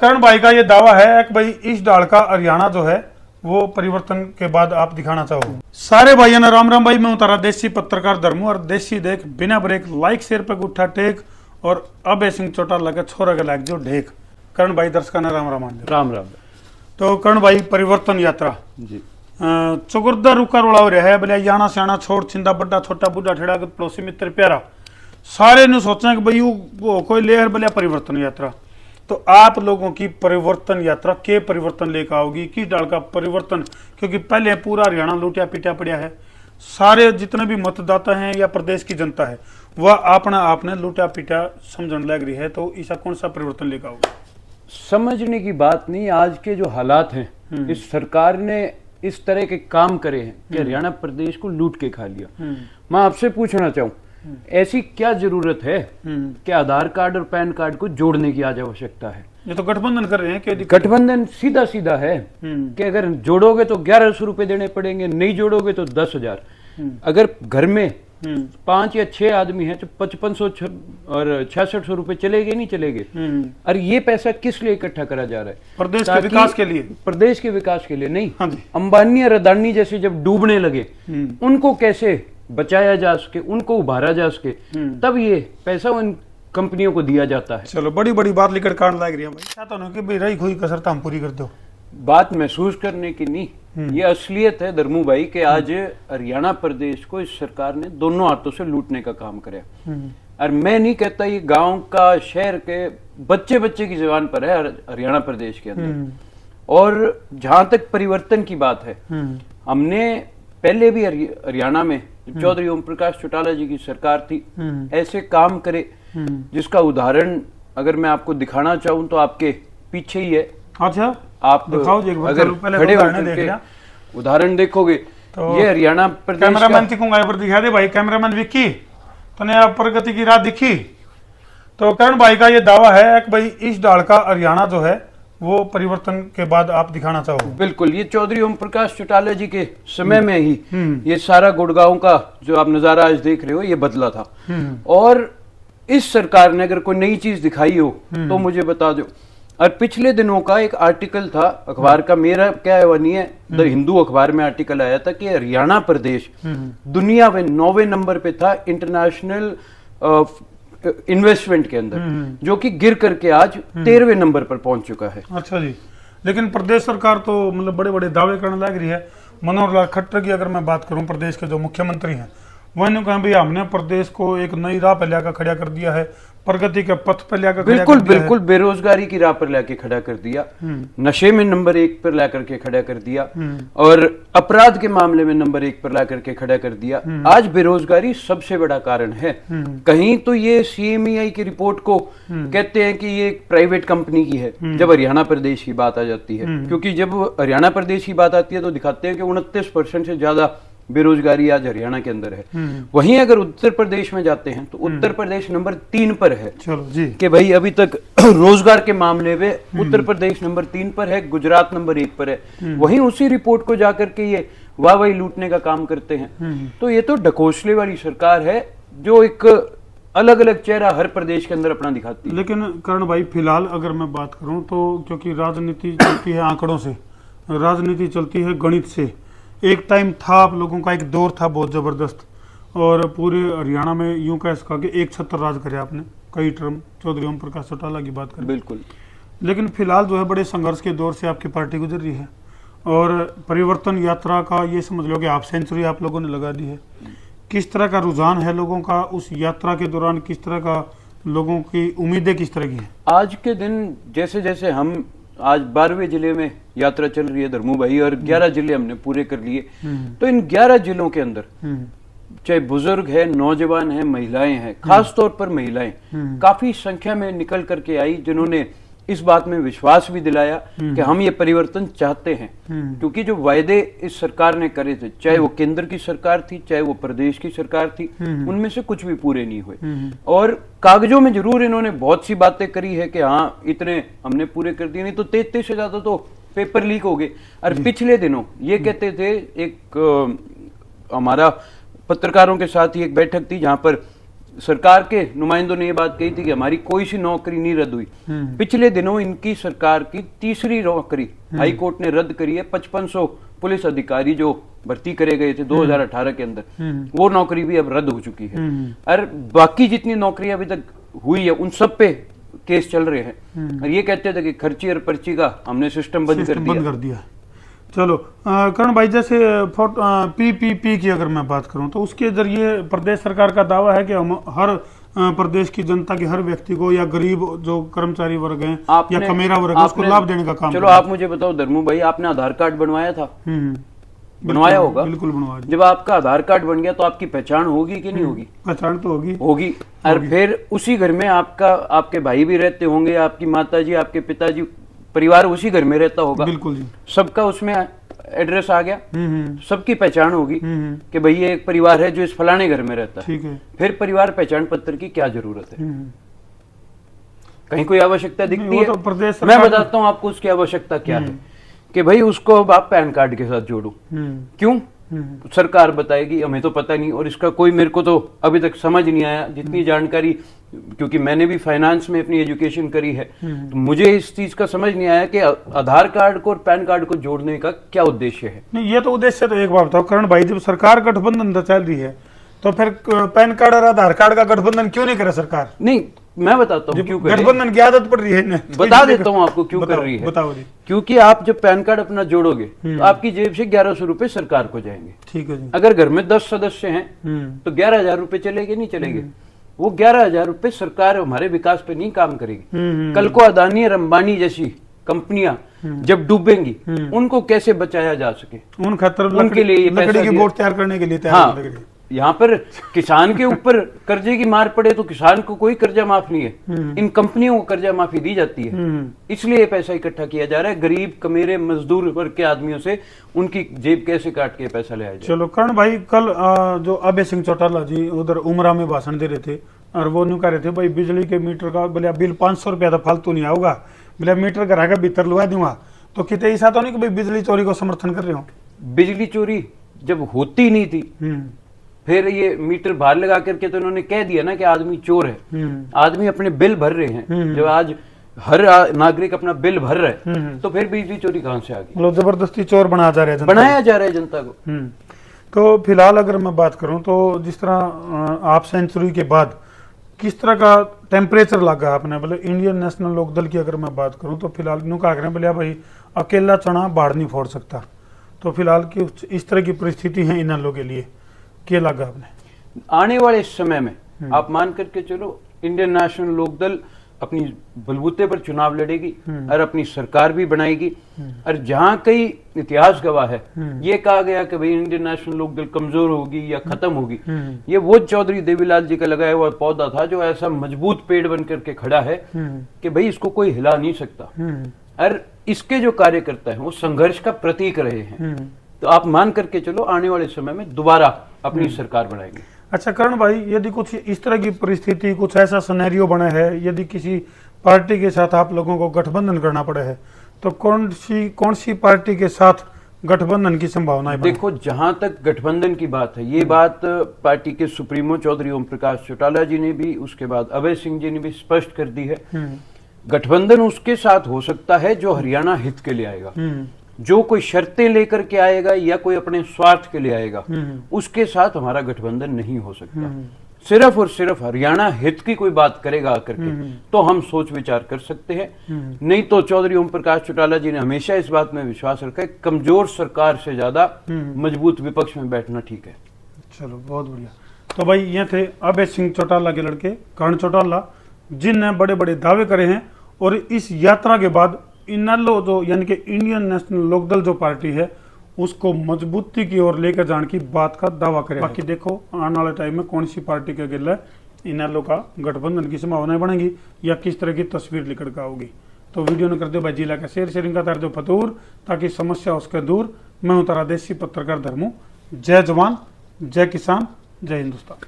करण भाई का ये दावा है कि भाई इस डाल का हरियाणा जो है वो परिवर्तन के बाद आप दिखाना चाहो। सारे भाइयों ने राम राम भाई, मैं उतारा देसी पत्रकार धर्मू और देसी देख बिना ब्रेक लाइक शेयर पे उठा टेक और अब सिंह चोटा लगे छोरा के लाग जो ढेक। करण भाई दर्शकों ने राम राम राम राम। तो करण भाई परिवर्तन यात्रा जी चौगुर्दा रुका रोड़ा हो रहा है बोले याना सियाना छोड़ छिंदा बड्डा छोटा बुढ़ा ठेड़ा पड़ोसी मित्र प्यारा सारे ने सोचा कि भाई वो कोई लेयर बोले परिवर्तन यात्रा। तो आप लोगों की परिवर्तन यात्रा के परिवर्तन लेकर आओगी, किस डाल का परिवर्तन? क्योंकि पहले पूरा हरियाणा लूटिया पिटिया पड़ा है, सारे जितने भी मतदाता हैं या प्रदेश की जनता है वह अपना आपने लूटिया पिटिया समझने लग रही है। तो ऐसा कौन सा परिवर्तन लेकर आओगे? समझने की बात नहीं, आज के जो हालात हैं इस सरकार ने इस तरह के काम करे हैं कि हरियाणा प्रदेश को लूट के खा लिया। मैं आपसे पूछना चाहूँ, ऐसी क्या जरूरत है कि आधार कार्ड और पैन कार्ड को जोड़ने की आज आवश्यकता है? ये तो गठबंधन कर रहे हैं कि गठबंधन सीधा सीधा है कि अगर जोड़ोगे तो 1100 रुपए देने पड़ेंगे, नहीं जोड़ोगे तो 10,000। अगर घर में 5 या 6 आदमी हैं तो 5500 और 6600 रुपए चलेंगे नहीं चलेंगे। और ये पैसा किस लिए इकट्ठा करा जा रहा है? प्रदेश के विकास के लिए। प्रदेश के विकास के लिए नहीं। हाँ जी। अंबानी और अदानी जैसे जब डूबने लगे उनको कैसे बचाया जा सके, उनको उभारा जा सके, तब ये पैसा उन कंपनियों को दिया जाता है। चलो बड़ी बड़ी बात लेकर कांड लग रही है भाई। चाहता हूँ कि भाई रही खोई कसर हम पूरी कर दो। बात महसूस करने की नहीं, ये असलियत है धर्मू भाई कि आज हरियाणा प्रदेश को इस सरकार ने दोनों हाथों से लूटने का काम कराया। और मैं नहीं कहता ये गांव का शहर के बच्चे बच्चे की जुबान पर है हरियाणा प्रदेश के अंदर। और जहां तक परिवर्तन की बात है, हमने पहले भी हरियाणा में चौधरी ओम प्रकाश चौटाला जी की सरकार थी ऐसे काम करे जिसका उदाहरण अगर मैं आपको दिखाना चाहूं तो आपके पीछे ही है। अच्छा आप दिखाओ जी, अगर खड़े होकर के उदाहरण देखोगे तो ये हरियाणा प्रदेश कैमरामैन दिखूंगा पर दिखा दे भाई। कैमरामैन विक्की तने आप प्रगति की राह दिखी? तो करण भाई का ये दावा है कि भाई इस डाल का हरियाणा जो है वो परिवर्तन के बाद आप दिखाना चाहो। बिल्कुल, ये चौधरी ओम प्रकाश चौटाला जी के समय में ही ये सारा गुड़गांव का जो आप नजारा आज देख रहे हो ये बदला था। और इस सरकार ने अगर कोई नई चीज दिखाई हो तो मुझे बता दो। और पिछले दिनों का एक आर्टिकल था अखबार का, मेरा क्या है नहीं है, द हिंदू अखबार में आर्टिकल आया था कि हरियाणा प्रदेश दुनिया में 9वें नंबर पे था इंटरनेशनल इन्वेस्टमेंट के अंदर, जो कि गिर करके आज 13वें नंबर पर पहुंच चुका है। अच्छा जी। लेकिन प्रदेश सरकार तो मतलब बड़े बड़े दावे करने लग रही है। मनोहर लाल खट्टर की अगर मैं बात करूं, प्रदेश के जो मुख्यमंत्री हैं, वह कहा भाई हमने प्रदेश को एक नई राह पे लेकर खड़ा कर दिया है, प्रगति के पथ पे लेकर बिल्कुल बिल्कुल बेरोजगारी की राह पर लेके खड़ा कर दिया, नशे में नंबर 1 पर लेकर के खड़ा कर दिया और अपराध के मामले में नंबर 1 पर लेकर के खड़ा कर दिया। आज बेरोजगारी सबसे बड़ा कारण है। कहीं तो ये CMEI की रिपोर्ट को कहते हैं कि ये एक प्राइवेट कंपनी की है जब हरियाणा प्रदेश की बात आ जाती है, क्योंकि जब हरियाणा प्रदेश की बात आती है तो दिखाते हैं कि 29% से ज्यादा बेरोजगारी आज हरियाणा के अंदर है। वहीं अगर उत्तर प्रदेश में जाते हैं तो उत्तर प्रदेश नंबर 3 पर है। चलो जी। कि भाई अभी तक रोजगार के मामले में उत्तर प्रदेश नंबर 3 पर है, गुजरात नंबर 1 पर है। वहीं उसी रिपोर्ट को जाकर के ये वाहवाही लूटने का काम करते हैं। तो ये तो ढकोसले वाली सरकार है जो एक अलग अलग चेहरा हर प्रदेश के अंदर अपना दिखाती है। लेकिन करण भाई फिलहाल अगर मैं बात करूं तो क्योंकि राजनीति चलती है आंकड़ों से, राजनीति चलती है गणित से। एक टाइम था आप लोगों का एक दौर था बहुत जबरदस्त और पूरे हरियाणा में यूं कह सका कि एक छत्र राज करे आपने कई टर्म, चौधरी ओम प्रकाश चौटाला की बात करें। बिल्कुल। लेकिन फिलहाल जो है बड़े संघर्ष के दौर से आपकी पार्टी गुजर रही है और परिवर्तन यात्रा का ये समझ लो कि हाफ सेंचुरी आप लोगों ने लगा दी है। किस तरह का रुझान है लोगों का उस यात्रा के दौरान? किस तरह का लोगों की उम्मीदें किस तरह की है? आज के दिन जैसे जैसे हम आज 12वें जिले में यात्रा चल रही है धर्मू भाई और 11 जिले हमने पूरे कर लिए, तो इन 11 जिलों के अंदर चाहे बुजुर्ग है, नौजवान है, महिलाएं हैं, खास तौर पर महिलाएं काफी संख्या में निकल करके आई जिन्होंने इस बात में विश्वास भी दिलाया कि हम ये परिवर्तन चाहते हैं। क्योंकि जो वायदे इस सरकार ने करे थे, चाहे वो केंद्र की सरकार थी चाहे वो प्रदेश की सरकार थी, उनमें से कुछ भी पूरे नहीं हुए। और कागजों में जरूर इन्होंने बहुत सी बातें करी है कि हाँ इतने हमने पूरे कर दिए, नहीं तो 33 से ज्यादा तो पेपर लीक हो गए। और पिछले दिनों ये कहते थे, एक हमारा पत्रकारों के साथ ही एक बैठक थी जहां पर सरकार के नुमाइंदों ने ये बात कही थी कि हमारी कोई सी नौकरी नहीं रद्द हुई। पिछले दिनों इनकी सरकार की तीसरी नौकरी हाई कोर्ट ने रद्द करी है। 5500 पुलिस अधिकारी जो भर्ती करे गए थे 2018 के अंदर, वो नौकरी भी अब रद्द हो चुकी है। और बाकी जितनी नौकरी अभी तक हुई है उन सब पे केस चल रहे हैं। और ये कहते थे कि खर्ची और पर्ची का हमने सिस्टम बंद कर दिया। चलो करण भाई, जैसे PPP की अगर मैं बात करूं तो उसके जरिए प्रदेश सरकार का दावा है कि हम हर प्रदेश की जनता के हर व्यक्ति को या गरीब जो कर्मचारी वर्ग हैं या कमेरा वर्ग है उसको लाभ देने का काम। चलो आप मुझे बताओ धर्मू भाई, आपने आधार कार्ड बनवाया था? बनवाया होगा। बिल्कुल बनवाया। जब आपका आधार कार्ड बन गया तो आपकी पहचान होगी कि नहीं होगी? पहचान तो होगी। और फिर उसी घर में आपके भाई भी रहते होंगे, आपकी माता जी, आपके पिताजी, परिवार उसी घर में रहता होगा। बिल्कुल जी। सबका उसमें एड्रेस आ गया, सबकी पहचान होगी कि भाई ये एक परिवार है जो इस फलाने घर में रहता है। ठीक है। फिर परिवार पहचान पत्र की क्या जरूरत है? कहीं कोई आवश्यकता दिखती है? तो मैं बताता हूँ आपको उसकी आवश्यकता क्या है कि भाई उसको अब आप पैन कार्ड के साथ जोड़ो। क्यों? सरकार बताएगी, हमें तो पता नहीं। और इसका कोई मेरे को तो अभी तक समझ नहीं आया, जितनी जानकारी, क्योंकि मैंने भी फाइनेंस में अपनी एजुकेशन करी है, तो मुझे इस चीज का समझ नहीं आया कि आधार कार्ड को और पैन कार्ड को जोड़ने का क्या उद्देश्य है। नहीं, ये तो उद्देश्य तो एक बात बताओ करण भाई, जब सरकार गठबंधन चल रही है तो फिर पैन कार्ड और आधार कार्ड का गठबंधन क्यों नहीं करे सरकार? नहीं, मैं बताता हूँ क्यों कर रही है। गठबंधन की आदत पड़ रही है। बता देता हूँ आपको क्यों कर रही है। बताओ जी। क्योंकि आप जब पैन कार्ड अपना जोड़ोगे तो आपकी जेब से 1100 रुपए सरकार को जाएंगे। ठीक है जी। अगर घर में 10 सदस्य हैं तो 11,000 रुपए चलेंगे, नहीं चलेंगे? वो 11,000 रुपए सरकार हमारे विकास पे नहीं काम करेगी। कल को अदानी और अंबानी जैसी कंपनियां जब डूबेंगी उनको कैसे बचाया जा सके, उन खतर उनके लिए लकड़ी की बोट तैयार करने के लिए तैयार। यहाँ पर किसान के ऊपर कर्जे की मार पड़े तो किसान को कोई कर्जा माफ नहीं है, इन कंपनियों को कर्जा माफी दी जाती है। इसलिए ये पैसा इकट्ठा किया जा रहा है गरीब कमेरे मजदूर वर्ग के आदमियों से, उनकी जेब कैसे काट के पैसा ले आया जाए। चलो करण भाई, कल जो अभय सिंह चौटाला जी उधर उमरा में भाषण दे रहे थे और वो न्यू कह रहे थे भाई बिजली के मीटर का बोले बिल 500 रुपया तो फालतू नहीं आऊगा, बोले मीटर घर का भीतर लुआ दूंगा। तो कितने ऐसा तो नहीं कि भाई बिजली चोरी को समर्थन कर रहे हो? बिजली चोरी जब होती नहीं थी फिर ये मीटर बाहर लगा करके तो इन्होंने कह दिया ना कि आदमी चोर है। आदमी अपने बिल भर रहे हैं, जब आज हर नागरिक अपना बिल भर रहा है तो फिर बिजली चोरी कहां से आ गई? मतलब जबरदस्ती चोर बनाया जा रहा है जनता को। तो फिलहाल अगर मैं बात करूं तो जिस तरह आप सेंचुरी के बाद किस तरह का टेम्परेचर लगा आपने, मतलब इंडियन नेशनल लोकदल की अगर मैं बात करूं तो फिलहाल न्यू कहा करें बोले भाई अकेला चना बाढ़ नहीं फोड़ सकता। तो फिलहाल की इस तरह की परिस्थिति है इन लोगों के लिए, क्या लगा आपने? आने वाले समय में आप मान करके चलो इंडियन नेशनल लोकदल अपनी बलबूते पर चुनाव लड़ेगी और अपनी सरकार भी बनाएगी। और जहां कई इतिहास गवाह है ये कहा गया कि भाई इंडियन नेशनल लोकदल कमजोर होगी या खत्म होगी, ये वो चौधरी देवीलाल जी का लगाया हुआ पौधा था जो ऐसा मजबूत पेड़ बन करके खड़ा है कि भाई इसको कोई हिला नहीं सकता। और इसके जो कार्यकर्ता है वो संघर्ष का प्रतीक रहे हैं। तो आप मान करके चलो आने वाले समय में दोबारा अपनी सरकार बनाएंगे। अच्छा करण भाई, यदि कुछ इस तरह की परिस्थिति, कुछ ऐसा सिनेरियो बना है, यदि किसी पार्टी के साथ आप लोगों को गठबंधन करना पड़े है तो कौन सी पार्टी के साथ गठबंधन की संभावना है? देखो, जहां तक गठबंधन की बात है, ये बात पार्टी के सुप्रीमो चौधरी ओम प्रकाश चौटाला जी ने भी, उसके बाद अभय सिंह जी ने भी स्पष्ट कर दी है। गठबंधन उसके साथ हो सकता है जो हरियाणा हित के लिए आएगा। जो कोई शर्तें लेकर के आएगा या कोई अपने स्वार्थ के लिए आएगा उसके साथ हमारा गठबंधन नहीं हो सकता। सिर्फ और सिर्फ हरियाणा हित की कोई बात करेगा आकर के तो हम सोच विचार कर सकते हैं। नहीं तो चौधरी ओम प्रकाश चौटाला जी ने हमेशा इस बात में विश्वास रखा है, कमजोर सरकार से ज्यादा मजबूत विपक्ष में बैठना ठीक है। चलो बहुत बढ़िया। तो भाई ये थे अभय सिंह चौटाला के लड़के करण चौटाला, जिनने बड़े बड़े दावे करे हैं और इस यात्रा के बाद इनलो जो यानी कि इंडियन नेशनल लोकदल जो पार्टी है उसको मजबूती की ओर लेकर जाने की बात का दावा करें। बाकी देखो आने वाले टाइम में कौन सी पार्टी के गिला इनलो का गठबंधन की संभावनाएं बनेगी या किस तरह की तस्वीर निकल कर आओगी। तो वीडियो ने कर दो भाई जिला का शेयरिंग का दर्जो फतूर ताकि समस्या उसके दूर। मैं हूं तारा देसी पत्रकार धर्मू। जय जवान, जय किसान, जय हिंदुस्तान।